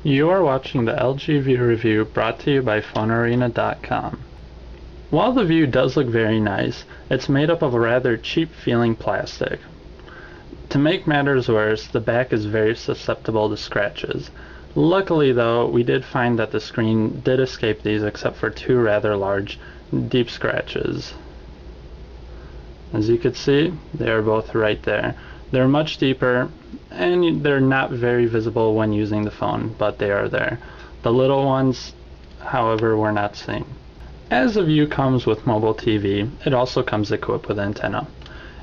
You are watching the LG View review brought to you by PhoneArena.com. While the View does look very nice, it's made up of a rather cheap feeling plastic. To make matters worse, the back is very susceptible to scratches. Luckily though, we did find that the screen did escape these except for two rather large, deep scratches. As you can see, they are both right there. They're much deeper, and they're not very visible when using the phone, but they are there. The little ones, however, we're not seeing. As the View comes with mobile TV, it also comes equipped with antenna.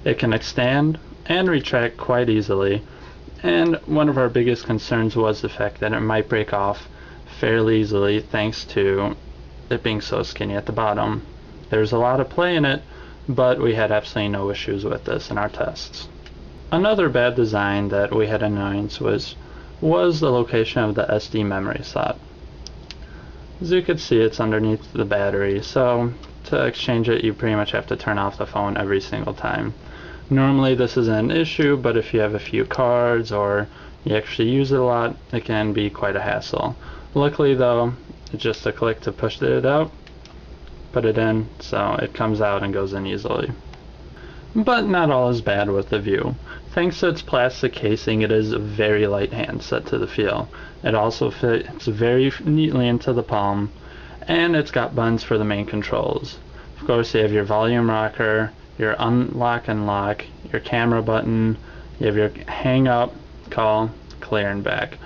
It can extend and retract quite easily, and one of our biggest concerns was the fact that it might break off fairly easily thanks to it being so skinny at the bottom. There's a lot of play in it, but we had absolutely no issues with this in our tests. Another bad design that we had annoyance was the location of the SD memory slot. As you can see, it's underneath the battery, so to exchange it you pretty much have to turn off the phone every single time. Normally this isn't an issue, but if you have a few cards or you actually use it a lot, it can be quite a hassle. Luckily though, it's just a click to push it out, put it in, so it comes out and goes in easily. But not all is bad with the View. Thanks to its plastic casing, it is a very light handset to the feel. It also fits very neatly into the palm, and it's got buttons for the main controls. Of course, you have your volume rocker, your unlock and lock, your camera button, you have your hang up, call, clear, and back.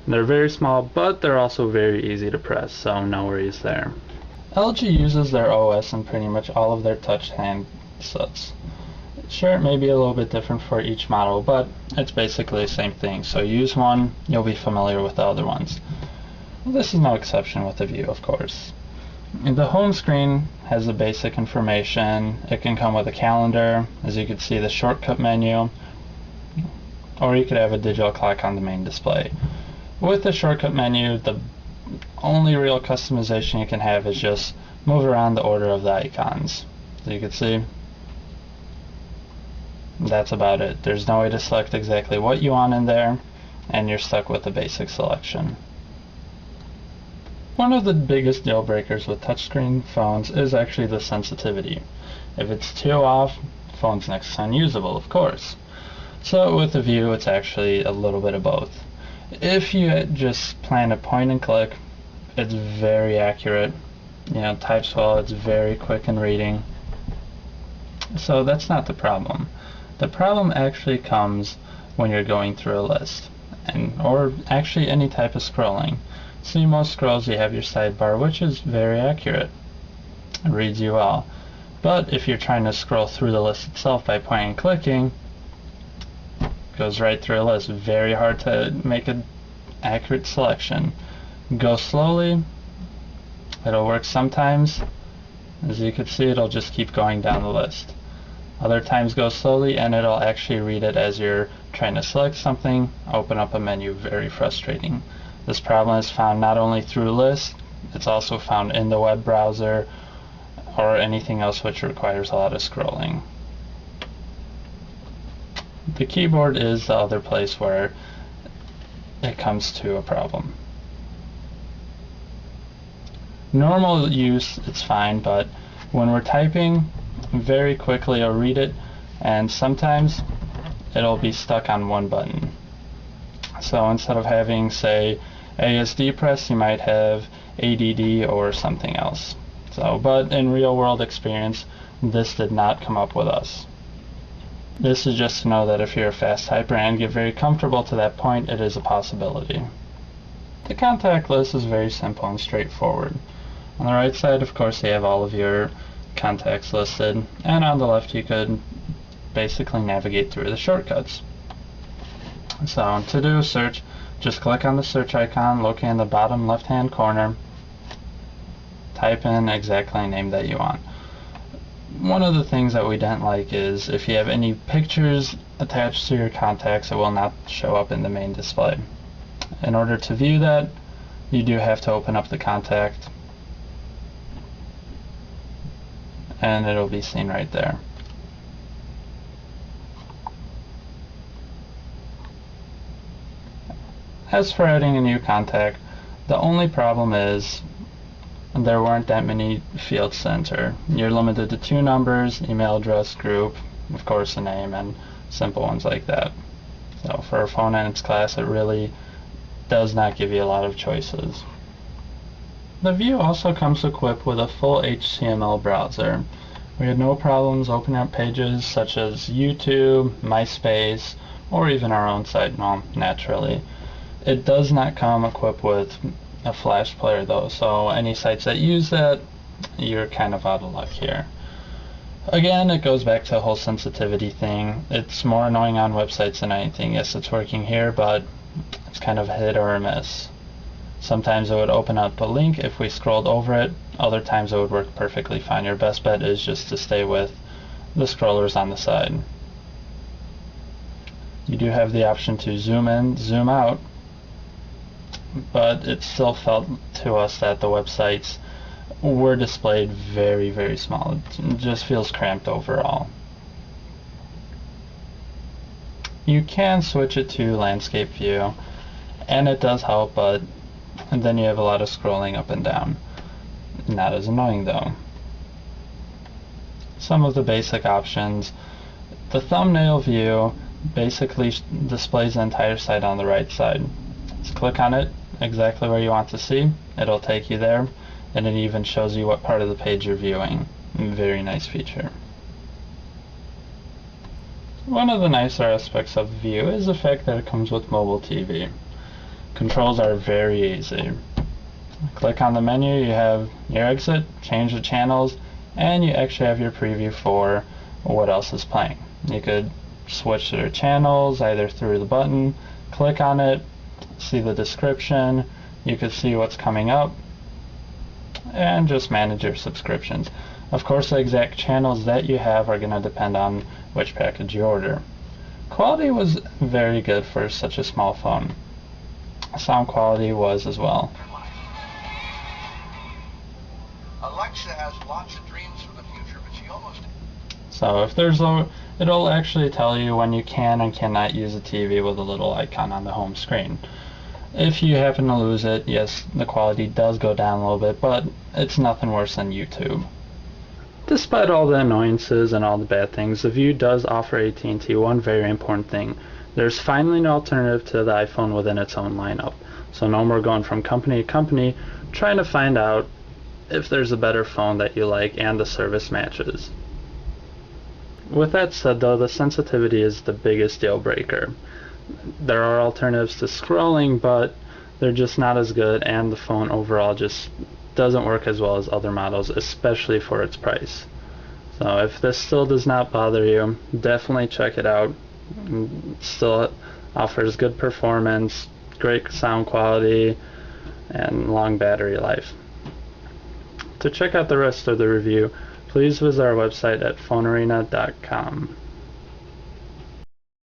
They're very small, but they're also very easy to press, so no worries there. LG uses their OS in pretty much all of their touch handsets. Sure, it may be a little bit different for each model, but it's basically the same thing. So use one, you'll be familiar with the other ones. Well, this is no exception with the View, of course. And the home screen has the basic information. It can come with a calendar, as you can see the shortcut menu, or you could have a digital clock on the main display. With the shortcut menu, the only real customization you can have is just move around the order of the icons. As you can see, that's about it. There's no way to select exactly what you want in there, and you're stuck with the basic selection. One of the biggest deal breakers with touchscreen phones is actually the sensitivity. If it's too off, the phone's next to unusable, of course. So with the View, it's actually a little bit of both. If you just plan to point and click, it's very accurate. Types well, it's very quick in reading. So that's not the problem. The problem actually comes when you're going through a list, or actually any type of scrolling. See, most scrolls you have your sidebar, which is very accurate. It reads you well. But if you're trying to scroll through the list itself by pointing and clicking, it goes right through a list. Very hard to make an accurate selection. Go slowly, it'll work sometimes. As you can see, it'll just keep going down the list. Other times go slowly and it'll actually read it as you're trying to select something, open up a menu. Very frustrating. This problem is found not only through lists, it's also found in the web browser or anything else which requires a lot of scrolling. The keyboard is the other place where it comes to a problem. Normal use, it's fine, but when we're typing, very quickly it'll read it, and sometimes it'll be stuck on one button. So instead of having, say, ASD press, you might have ADD or something else. But in real world experience, this did not come up with us. This is just to know that if you're a fast typer and get very comfortable to that point, it is a possibility. The contact list is very simple and straightforward. On the right side, of course, you have all of your contacts listed, and on the left you could basically navigate through the shortcuts. So to do a search, just click on the search icon located in the bottom left hand corner, type in exactly a name that you want. One of the things that we didn't like is if you have any pictures attached to your contacts, it will not show up in the main display. In order to view that, you do have to open up the contact, and it'll be seen right there. As for adding a new contact, the only problem is there weren't that many fields to enter. You're limited to 2 numbers, email address, group, of course a name, and simple ones like that. So for a phone in its class, it really does not give you a lot of choices. The View also comes equipped with a full HTML browser. We had no problems opening up pages such as YouTube, MySpace, or even our own site, well, naturally. It does not come equipped with a Flash player though, so any sites that use that, you're kind of out of luck here. Again, it goes back to the whole sensitivity thing. It's more annoying on websites than anything. Yes, it's working here, but it's kind of a hit or a miss. Sometimes it would open up a link if we scrolled over it. Other times it would work perfectly fine. Your best bet is just to stay with the scrollers on the side. You do have the option to zoom in, zoom out, but it still felt to us that the websites were displayed very, very small. It just feels cramped overall. You can switch it to landscape view, and it does help, but then you have a lot of scrolling up and down. Not as annoying though. Some of the basic options. The thumbnail view basically displays the entire site on the right side. Just click on it exactly where you want to see. It'll take you there, and it even shows you what part of the page you're viewing. Very nice feature. One of the nicer aspects of View is the fact that it comes with mobile TV. Controls are very easy. Click on the menu, you have your exit, change the channels, and you actually have your preview for what else is playing. You could switch to their channels either through the button, click on it, see the description, you could see what's coming up, and just manage your subscriptions. Of course, the exact channels that you have are going to depend on which package you order. Quality was very good for such a small phone. Sound quality was as well. Alexa has lots of dreams for the future, but she almost... So if there's it'll actually tell you when you can and cannot use a TV with a little icon on the home screen. If you happen to lose it, yes, the quality does go down a little bit, but it's nothing worse than YouTube. Despite all the annoyances and all the bad things, the View does offer AT&T one very important thing. There's finally an alternative to the iPhone within its own lineup. So no more going from company to company trying to find out if there's a better phone that you like and the service matches. With that said though, the sensitivity is the biggest deal breaker. There are alternatives to scrolling, but they're just not as good, and the phone overall just doesn't work as well as other models, especially for its price. So if this still does not bother you, definitely check it out. Still offers good performance, great sound quality, and long battery life. To check out the rest of the review, please visit our website at phonearena.com.